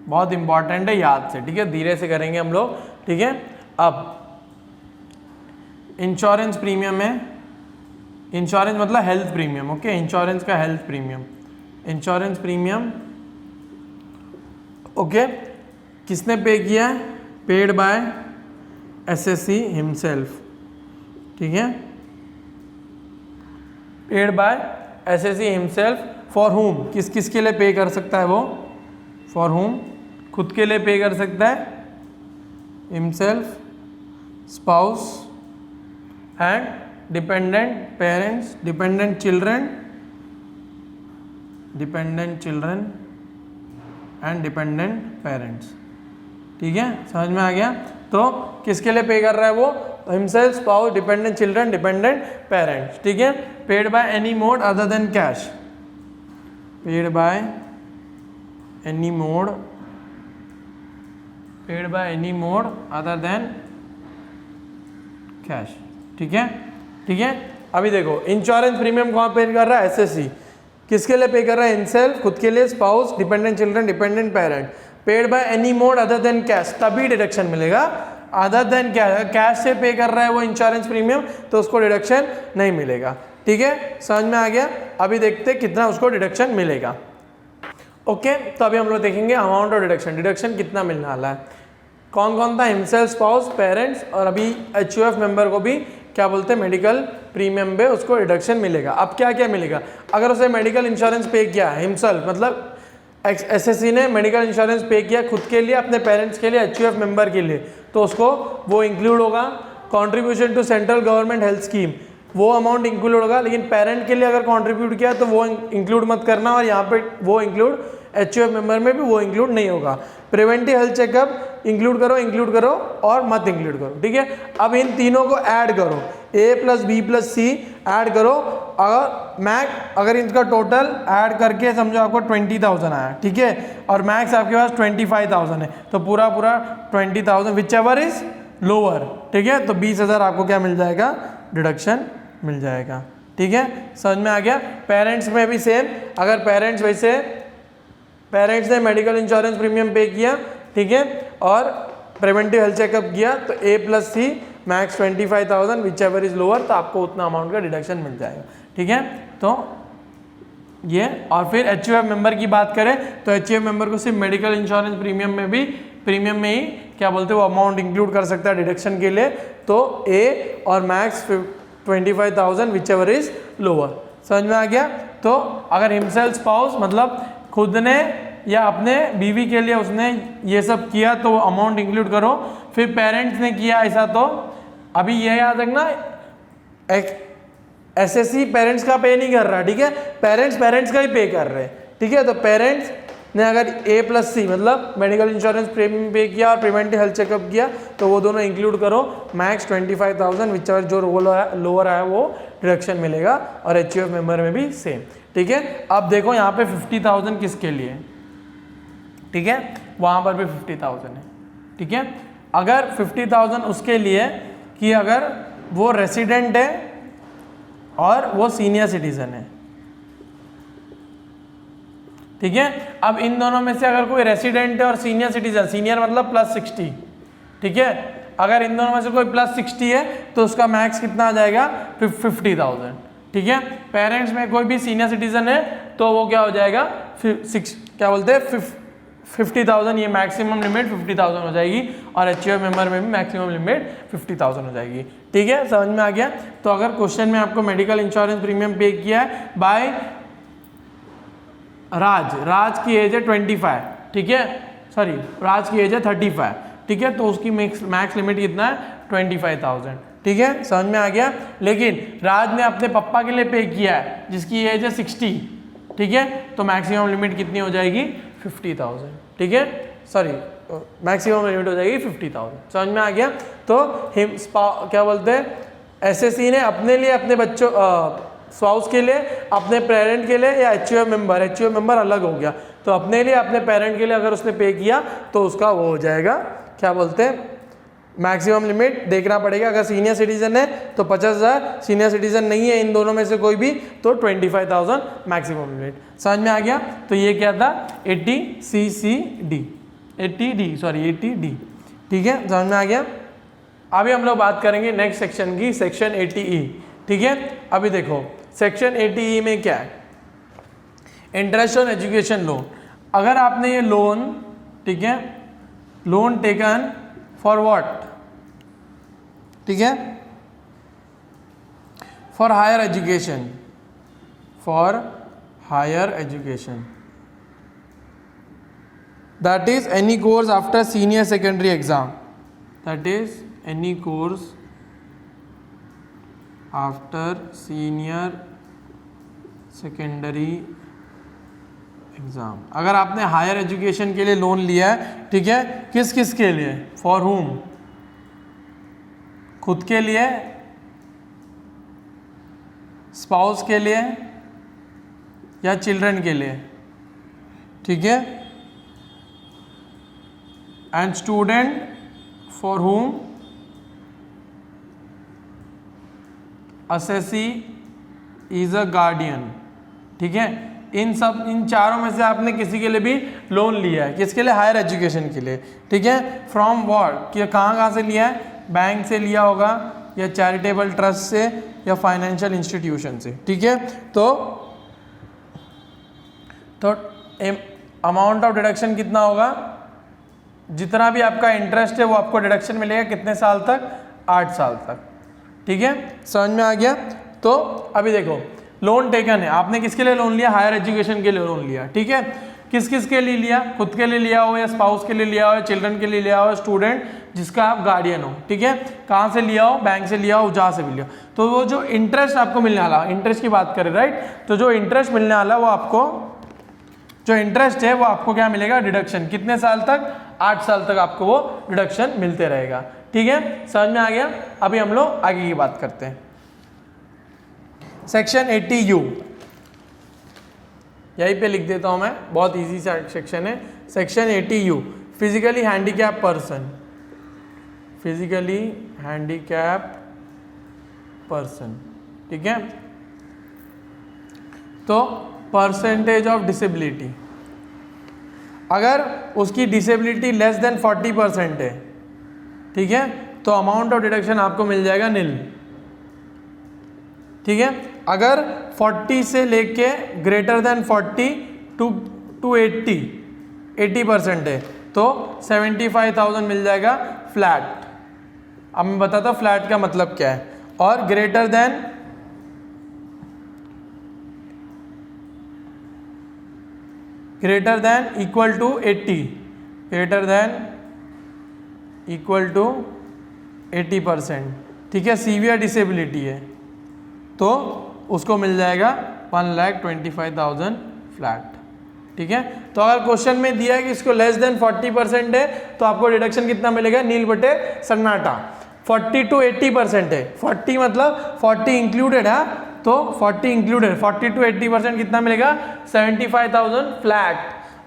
बहुत इंपॉर्टेंट है, याद से, ठीक है, धीरे से करेंगे हम लोग, ठीक है। अब इंश्योरेंस प्रीमियम है, इंश्योरेंस मतलब हेल्थ प्रीमियम, ओके, इंश्योरेंस का health premium, insurance premium, okay, किसने पे किया है, पेड बाय SSC हिमसेल्फ, ठीक है, paid by SSC himself, for हुम, किस किस के लिए पे कर सकता है वो, फॉर हुम, खुद के लिए पे कर सकता है, himself, spouse and dependent parents, dependent children and dependent parents, ठीक है। समझ में आ गया? तो किसके लिए पे कर रहा है वो, himself, spouse, dependent children, dependent parents, ठीक है। Paid by any mode other than cash, paid by any mode, paid by any mode other than cash, ठीक है, ठीक है। अभी देखो इंश्योरेंस प्रीमियम कौन पे कर रहा है, SSC, किसके लिए पे कर रहा है, हिमसेल्फ, खुद के लिए, spouse, dependent children, dependent parent, paid by any mode other than cash, तभी डिडक्शन मिलेगा। अदर देन कैश से पे कर रहा है वो इंश्योरेंस प्रीमियम, तो उसको डिडक्शन नहीं मिलेगा, ठीक है। समझ में आ गया? अभी देखते कितना उसको डिडक्शन मिलेगा, ओके। तो अभी हम लोग देखेंगे अमाउंट और डिडक्शन, डिडक्शन कितना मिलने वाला है, कौन कौन था, हिमसेल्फ, स्पाउस, पेरेंट्स, और अभी HUF मेंबर को भी क्या बोलते हैं, मेडिकल प्रीमियम पे उसको डिडक्शन मिलेगा। अब क्या क्या मिलेगा, अगर उसे मेडिकल इंश्योरेंस पे किया है हिमसेल्फ, मतलब SSC ने मेडिकल इंश्योरेंस पे किया खुद के लिए, अपने पेरेंट्स के लिए, HUF मेंबर के लिए, तो उसको वो इंक्लूड होगा। Contribution to central government health scheme, वो अमाउंट इंक्लूड होगा, लेकिन पेरेंट के लिए अगर कंट्रीब्यूट किया तो वो इंक्लूड मत करना, और यहाँ पे वो इंक्लूड HUF मेंबर में भी वो इंक्लूड नहीं होगा। प्रिवेंटिव हेल्थ चेकअप इंक्लूड करो और मत इंक्लूड करो, ठीक है। अब इन तीनों को ऐड करो, A+B+C ऐड करो, अगर इनका टोटल ऐड करके समझो आपको 20,000 आया, ठीक है, और मैक्स आपके पास 25,000 है, तो पूरा 20,000 विच एवर इज लोअर, ठीक है, तो 20,000 आपको क्या मिल जाएगा, डिडक्शन मिल जाएगा, ठीक है। समझ में आ गया? पेरेंट्स में भी सेम, अगर पेरेंट्स ने मेडिकल इंश्योरेंस प्रीमियम पे किया ठीक है, और प्रिवेंटिव हेल्थ चेकअप किया तो A+C max 25,000 which ever is lower, तो आपको उतना अमाउंट का डिडक्शन मिल जाएगा। ठीक है, तो ये, और फिर HUF मेंबर की बात करें तो HUF मेंबर को सिर्फ मेडिकल इंश्योरेंस प्रीमियम में ही क्या बोलते हैं वो अमाउंट इंक्लूड कर सकता है डिडक्शन के लिए, तो A और max 25,000 which ever is lower. समझ में आ गया? तो अगर हिमसेल्फ स्पाउस मतलब खुद ने या अपने बीवी के लिए उसने ये सब किया तो अमाउंट इंक्लूड करो। फिर पेरेंट्स ने किया ऐसा तो अभी ये याद रखना, एसएससी पेरेंट्स का पे नहीं कर रहा, ठीक है, पेरेंट्स का ही पे कर रहे हैं। ठीक है, तो पेरेंट्स ने अगर A+C मतलब मेडिकल इंश्योरेंस प्रीमियम पे किया और प्रिवेंटिव हेल्थ चेकअप किया तो वो दोनों इंक्लूड करो, मैक्स 25,000 विच एवर जो लोअर आया वो डिडक्शन मिलेगा, और HUF मेंबर में भी सेम। ठीक है, अब देखो यहाँ पे 50,000 किसके लिए, ठीक है, वहाँ पर भी 50,000 है। ठीक है, अगर 50,000 उसके लिए कि अगर वो रेसिडेंट है और वो सीनियर सिटीजन है। ठीक है, अब इन दोनों में से अगर कोई रेसिडेंट है और सीनियर सिटीजन, सीनियर मतलब +60, ठीक है, अगर इन दोनों में से कोई +60 है तो उसका मैक्स कितना आ जाएगा 50,000। ठीक है, पेरेंट्स में कोई भी सीनियर सिटीजन है तो वो क्या हो जाएगा 50,000, ये मैक्सिमम लिमिट 50,000 हो जाएगी, और HUF मेंबर में भी मैक्सिमम लिमिट 50,000 हो जाएगी। ठीक है, समझ में आ गया? तो अगर क्वेश्चन में आपको मेडिकल इंश्योरेंस प्रीमियम पे किया है बाय राज की एज है 25, ठीक है, सॉरी राज की एज है 35, ठीक है, तो उसकी मैक्स लिमिट कितना है 25,000। ठीक है, समझ में आ गया? लेकिन राज ने अपने पापा के लिए पे किया है जिसकी एज है 60, ठीक है, तो मैक्सिमम लिमिट कितनी हो जाएगी 50,000। ठीक है, सॉरी मैक्सिमम लिमिट हो जाएगी 50,000। समझ में आ गया? तो क्या बोलते हैं, एसएससी ने अपने लिए, अपने बच्चों स्पाउस के लिए, अपने पेरेंट के लिए, या HUF मेंबर अलग हो गया, तो अपने लिए अपने पेरेंट के लिए अगर उसने पे किया तो उसका वो हो जाएगा क्या बोलते हैं मैक्सिमम लिमिट देखना पड़ेगा। अगर सीनियर सिटीजन है तो 50,000, सीनियर सिटीजन नहीं है इन दोनों में से कोई भी तो 25,000 मैक्सिमम लिमिट। समझ में आ गया? तो ये क्या था 80D। ठीक है, समझ में आ गया? अभी हम लोग बात करेंगे नेक्स्ट सेक्शन की, सेक्शन 80E। ठीक है, अभी देखो सेक्शन 80E में क्या है, इंटरेस्ट ऑन एजुकेशन लोन। अगर आपने ये लोन, ठीक है, लोन टेकन फॉर व्हाट, ठीक है, for higher education, that is any course after senior secondary exam, that is any course after senior secondary exam. अगर आपने हायर एजुकेशन के लिए लोन लिया है, ठीक है, किस किस के लिए, फॉर हुम, खुद के लिए, स्पाउस के लिए या चिल्ड्रन के लिए, ठीक है, एंड स्टूडेंट फॉर हुम assessee इज अ गार्डियन। ठीक है, इन चारों में से आपने किसी के लिए भी लोन लिया है, किसके लिए, हायर एजुकेशन के लिए। ठीक है, फ्रॉम व्हाट, कि कहाँ से लिया है, बैंक से लिया होगा या चैरिटेबल ट्रस्ट से या फाइनेंशियल इंस्टीट्यूशन से। ठीक है, तो अमाउंट ऑफ डिडक्शन कितना होगा, जितना भी आपका इंटरेस्ट है वो आपको डिडक्शन मिलेगा कितने साल तक, 8 साल तक। ठीक है, समझ में आ गया? तो अभी देखो लोन टेकन है, आपने किसके लिए लोन लिया, हायर एजुकेशन के लिए लोन लिया। ठीक है, किस किस के लिए लिया, खुद के लिए लिया हो या स्पाउस के लिए लिया हो या चिल्ड्रन के लिए लिया हो, स्टूडेंट जिसका आप गार्डियन हो। ठीक है, कहाँ से लिया हो, बैंक से लिया हो, जहाँ से भी लिया हो, तो वो जो इंटरेस्ट आपको मिलने वाला, इंटरेस्ट की बात करें, राइट, तो जो इंटरेस्ट मिलने वाला वो आपको, जो इंटरेस्ट है वो आपको क्या मिलेगा, डिडक्शन, कितने साल तक, 8 साल तक आपको वो डिडक्शन मिलते रहेगा। ठीक है, समझ में आ गया? अभी हम लोग आगे की बात करते हैं, सेक्शन 80U, यहीं पे लिख देता हूं मैं, बहुत इजी सेक्शन है। Section 80U, physically handicap person. ठीक है, तो परसेंटेज ऑफ डिसेबिलिटी, अगर उसकी डिसेबिलिटी लेस देन 40% है, ठीक है, तो अमाउंट ऑफ डिडक्शन आपको मिल जाएगा नील। ठीक है, अगर 40 से लेके ग्रेटर देन 40 टू 80% है तो 75,000 मिल जाएगा फ्लैट। अब मैं बताता हूँ फ्लैट का मतलब क्या है। और greater than equal to 80, greater than equal to 80%, ठीक है, सीवियर डिसेबिलिटी है तो उसको मिल जाएगा 1,25,000 फ्लैट। ठीक है, तो अगर क्वेश्चन में दिया है कि इसको लेस देन 40% है तो आपको डिडक्शन कितना मिलेगा, नील बटे सन्नाटा। 40 टू 80% है, 40 मतलब 40 इंक्लूडेड है, तो 40 इंक्लूडेड, 40 टू 80% कितना मिलेगा, 75,000 फ्लैट।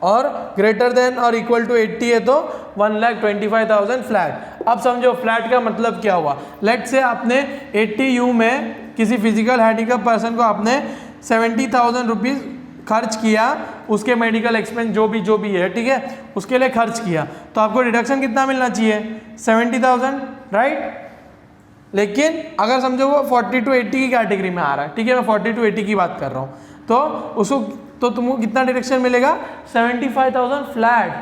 और ग्रेटर देन और इक्वल टू 80 है तो 1,25,000 फ्लैट। अब समझो फ्लैट का मतलब क्या हुआ। लेट से आपने 80U में किसी फिजिकल हैंडीकैप पर्सन को आपने 70,000 रुपीज़ खर्च किया, उसके मेडिकल एक्सपेंस जो भी है, ठीक है, उसके लिए खर्च किया, तो आपको डिडक्शन कितना मिलना चाहिए, 70,000, राइट। लेकिन अगर समझो वो 40 टू 80 की कैटेगरी में आ रहा है, ठीक है, मैं 40 टू 80 की बात कर रहा हूँ, तो उसको तो तुमको कितना डिडक्शन मिलेगा, 75,000 फ्लैट।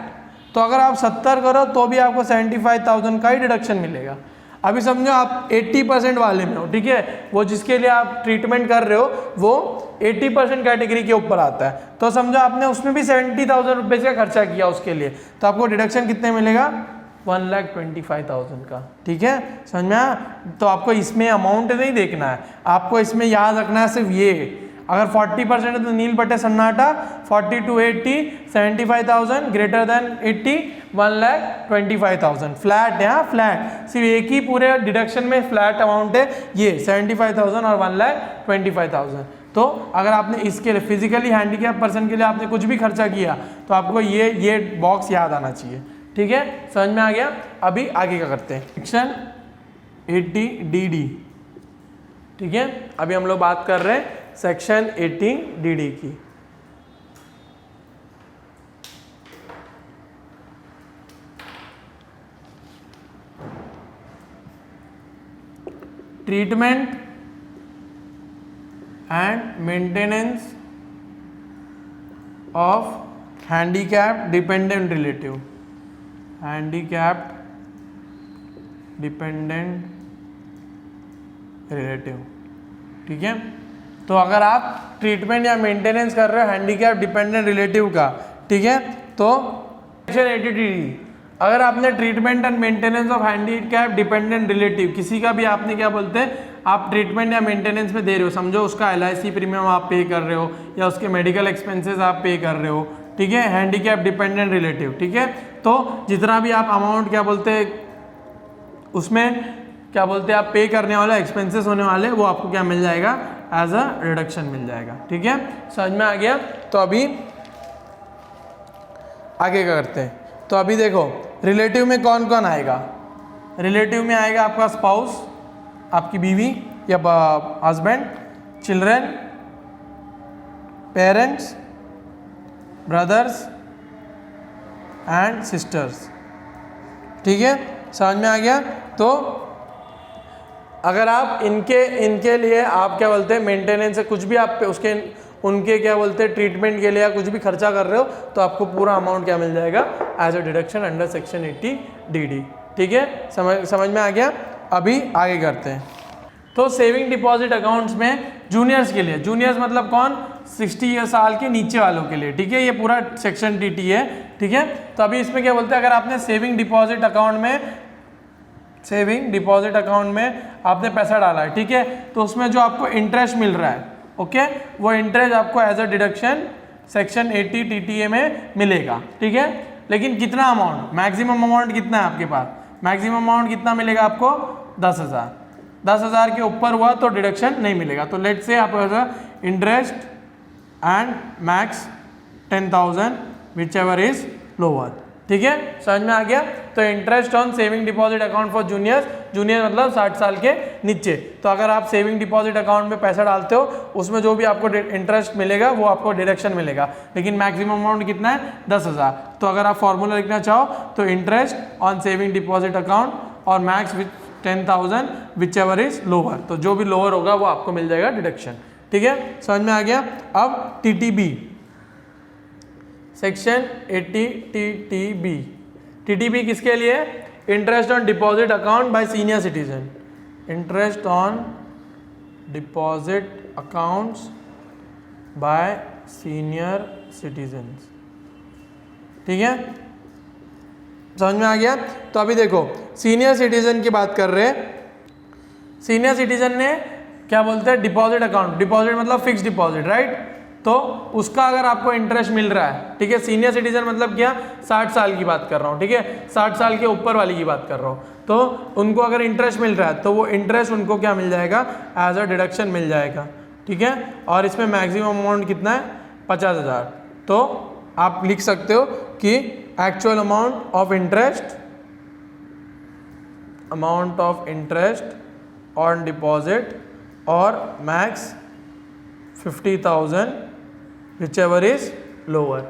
तो अगर आप 70 करो तो भी आपको 75,000 का ही डिडक्शन मिलेगा। अभी समझो आप 80% वाले में हो, ठीक है, वो जिसके लिए आप ट्रीटमेंट कर रहे हो वो 80% कैटेगरी के ऊपर आता है, तो समझो आपने उसमें भी 70,000 रुपये का खर्चा किया उसके लिए, तो आपको डिडक्शन कितने मिलेगा, 1,25,000 का। ठीक है, समझ में आया। तो आपको इसमें अमाउंट नहीं देखना है, आपको इसमें याद रखना है सिर्फ ये, अगर 40% है तो नील बटे सन्नाटा, 40 टू 80 75,000, ग्रेटर देन 80 1,25,000 फ्लैट है। हाँ, फ्लैट, सिर्फ एक ही पूरे डिडक्शन में फ्लैट अमाउंट है ये 75,000 और 1,25,000। तो अगर आपने इसके लिए फिजिकली हैंडीकैप पर्सन के लिए आपने कुछ भी खर्चा किया तो आपको ये बॉक्स याद आना चाहिए। ठीक है, समझ में आ गया। अभी आगे क्या करते हैं, सेक्शन 80DD। ठीक है, अभी हम लोग बात कर रहे हैं सेक्शन 80DD की। Treatment and maintenance of handicapped dependent relative, handicapped dependent relative. ठीक है, तो अगर आप ट्रीटमेंट या मेंटेनेंस कर रहे हो हैंडीकैप डिपेंडेंट रिलेटिव का, ठीक है, तो सेक्शन 80DD, अगर आपने treatment and maintenance of handicap dependent relative किसी का भी आपने क्या बोलते हैं, आप ट्रीटमेंट या मेंटेनेंस में दे रहे हो, समझो उसका LIC प्रीमियम आप पे कर रहे हो या उसके मेडिकल एक्सपेंसेस आप पे कर रहे हो, ठीक है, हैंडीकैप डिपेंडेंट रिलेटिव। ठीक है, तो जितना भी आप अमाउंट क्या बोलते हैं उसमें क्या बोलते हैं आप पे करने वाला एक्सपेंसेस होने वाले, वो आपको क्या मिल जाएगा, एज अ रिडक्शन मिल जाएगा। ठीक है, समझ में आ गया। तो अभी आगे क्या करते हैं, तो अभी देखो रिलेटिव में कौन कौन आएगा। रिलेटिव में आएगा आपका स्पाउस, आपकी बीवी या husband, children, parents, brothers and sisters. ठीक है, समझ में आ गया। तो अगर आप इनके लिए आप क्या बोलते हैं मेंटेनेंस से कुछ भी आप पे उसके उनके क्या बोलते हैं ट्रीटमेंट के लिए या कुछ भी खर्चा कर रहे हो तो आपको पूरा अमाउंट क्या मिल जाएगा, as a deduction under section 80DD। ठीक है, समझ में आ गया। अभी आगे करते हैं। तो सेविंग डिपॉजिट अकाउंट्स में जूनियर्स के लिए, जूनियर्स मतलब कौन, 60 साल के नीचे वालों के लिए। ठीक है, ये पूरा सेक्शन 80 है। ठीक है, तो अभी इसमें क्या बोलते हैं, अगर आपने सेविंग डिपॉजिट अकाउंट में आपने पैसा डाला है, ठीक है, तो उसमें जो आपको इंटरेस्ट मिल रहा है, ओके, वो इंटरेस्ट आपको as a deduction section 80 TTA में मिलेगा। ठीक है, लेकिन कितना अमाउंट, मैक्सिमम अमाउंट कितना है आपके पास, मैक्सिमम अमाउंट कितना मिलेगा आपको, 10,000। 10,000 के ऊपर हुआ तो डिडक्शन नहीं मिलेगा। तो लेट से आप interest and max 10,000 whichever is lower. ठीक है, समझ में आ गया। तो interest on saving deposit account for juniors, junior मतलब 60 साल के नीचे। तो अगर आप सेविंग डिपॉजिट अकाउंट में पैसा डालते हो उसमें जो भी आपको इंटरेस्ट मिलेगा वो आपको डिडक्शन मिलेगा, लेकिन मैक्सिमम अमाउंट कितना है 10,000। तो अगर आप फॉर्मूला लिखना चाहो तो interest on saving deposit account और max with 10,000 whichever is lower, तो जो भी लोअर होगा वो आपको मिल जाएगा डिडक्शन। ठीक है, समझ में आ गया। अब टीटीबी सेक्शन 80 टीटीबी, टीटीबी किसके लिए? Interest on deposit account by senior citizen, interest on deposit accounts bye senior citizens. ठीक है, समझ में आ गया। तो अभी देखो सीनियर सिटीजन की बात कर रहे हैं। सीनियर सिटीजन ने क्या बोलते हैं, डिपॉजिट अकाउंट, डिपॉजिट मतलब फिक्स डिपॉजिट, राइट। तो उसका अगर आपको इंटरेस्ट मिल रहा है, ठीक है, सीनियर सिटीजन मतलब क्या, 60 साल की बात कर रहा हूँ, ठीक है, 60 साल के ऊपर वाली की बात कर रहा हूँ। तो उनको अगर इंटरेस्ट मिल रहा है तो वो इंटरेस्ट उनको क्या मिल जाएगा, एज अ डिडक्शन मिल जाएगा। ठीक है, और इसमें मैक्सिमम अमाउंट कितना है, 50,000। तो आप लिख सकते हो कि actual amount of interest on deposit और max 50,000 whichever is lower.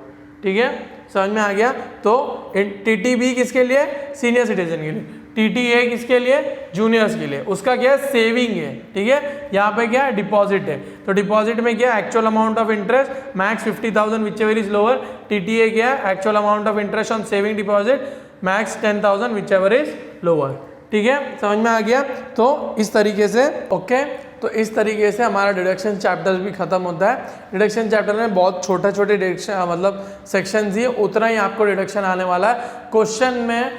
ठीक है, समझ में आ गया। तो टीटीबी किसके लिए, सीनियर सिटीजन के लिए, टीटीए किसके लिए, जूनियर्स के लिए। उसका क्या है, सेविंग है। ठीक है, यहाँ पे क्या है, डिपॉजिट है। तो डिपॉजिट में क्या है, actual amount of interest max 50,000 whichever is lower. TTA क्या है, actual amount of interest on saving deposit max 10,000 whichever is lower. ठीक है, समझ में आ गया। तो इस तरीके से ओके, तो इस तरीके से हमारा डिडक्शन चैप्टर भी खत्म होता है। डिडक्शन चैप्टर में बहुत छोटे छोटे डिडक्शन मतलब सेक्शंस ही, उतना ही आपको डिडक्शन आने वाला है। क्वेश्चन में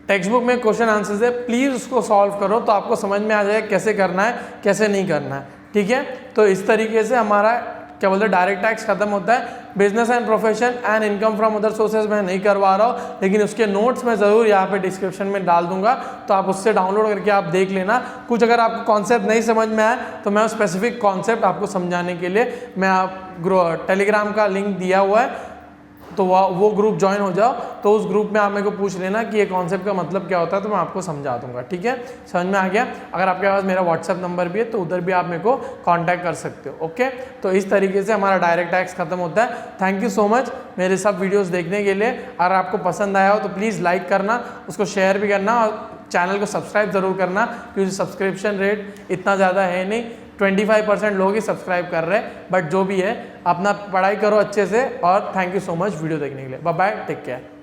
टेक्स्ट बुक में क्वेश्चन आंसर्स है, प्लीज़ उसको सॉल्व करो तो आपको समझ में आ जाए कैसे करना है कैसे नहीं करना है। ठीक है, तो इस तरीके से हमारा क्या बोलते हैं, डायरेक्ट टैक्स खत्म होता है। Business and profession and income from other sources मैं नहीं करवा रहा हूँ, लेकिन उसके नोट्स मैं ज़रूर यहाँ पे डिस्क्रिप्शन में डाल दूंगा, तो आप उससे डाउनलोड करके आप देख लेना। कुछ अगर आपको कॉन्सेप्ट नहीं समझ में आए तो मैं स्पेसिफिक कॉन्सेप्ट आपको समझाने के लिए मैं आप टेलीग्राम का लिंक दिया हुआ है, तो वो ग्रुप ज्वाइन हो जाओ। तो उस ग्रुप में आप मेरे को पूछ लेना कि ये कॉन्सेप्ट का मतलब क्या होता है, तो मैं आपको समझा दूंगा। ठीक है, समझ में आ गया। अगर आपके पास मेरा व्हाट्सएप नंबर भी है तो उधर भी आप मेरे को कांटेक्ट कर सकते हो। ओके, तो इस तरीके से हमारा डायरेक्ट टैक्स खत्म होता है। थैंक यू सो मच मेरे सब वीडियोस देखने के लिए। अगर आपको पसंद आया हो तो प्लीज़ लाइक करना, उसको शेयर भी करना और चैनल को सब्सक्राइब ज़रूर करना, क्योंकि सब्सक्रिप्शन रेट इतना ज़्यादा है नहीं, 25% लोग ही सब्सक्राइब कर रहे हैं। बट जो भी है अपना पढ़ाई करो अच्छे से, और thank you so much video देखने के लिए। Bye bye, take care.